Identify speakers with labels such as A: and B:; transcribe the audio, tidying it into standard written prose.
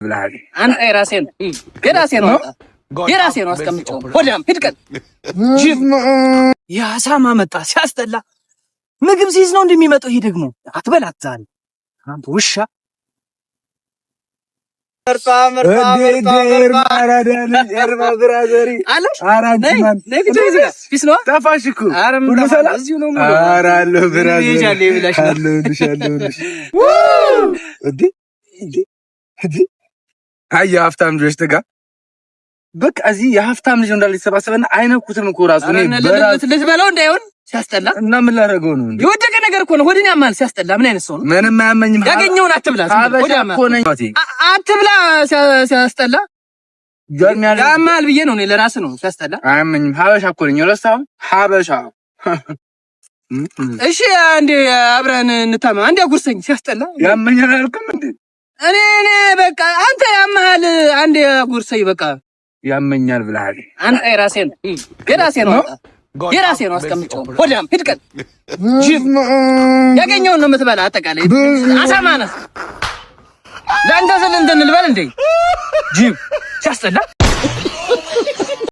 A: ብለሃል
B: አንተ የራሴን ነው አስቀምጨው። ሆዳም ሂድቀን ጅብ ያሳማ መጣ ሲያስጠላ። ምግብ ሲይዝ ነው እንደሚመጣው። ይሄ ደግሞ አትበላታል አንተ ውሻ።
A: አይ ሀብታም ልጅ ተጋ በቃ እዚህ የሀብታም ልጅ እንዳለ ይሰባሰበና አይነኩትም እኮ ራሱ ነው በራሱ
B: ልትበላው እንዳይሆን ሲያስጠላ።
A: እና ምን ላደርገው ነው?
B: የወደቀ ነገር እኮ ነው። ሆድን ያማል ሲያስጠላ። ምን አይነት ሰው ነው?
A: ምንም አያመኝም።
B: ያገኘውን አትብላ። አትብላ ሲያስጠላ። ያማል ብዬ ነው እኔ ለራስ ነው ሲያስጠላ።
A: አያመኝም። ሀበሻ እኮ ነኝ። ለሳው ሀበሻ።
B: እሺ አንዴ አብረን እንታማ። አንዴ አጉርሰኝ ሲያስጠላ።
A: ያመኛል አልኩም እንዴ?
B: እኔ በቃ አንተ ያማል። አንዴ አጉርሰኝ በቃ
A: ያመኛል ብለሃል።
B: አንተ የራሴ ነው አስቀምጨው። ሆዳም ሂድቀን ጅብ ያገኘውን ነው የምትበላ። አጠቃላይ አሳማ ነህ። ለአንተ ስል እንትን ልበል እንዴ ጅብ ሲያስጠላ።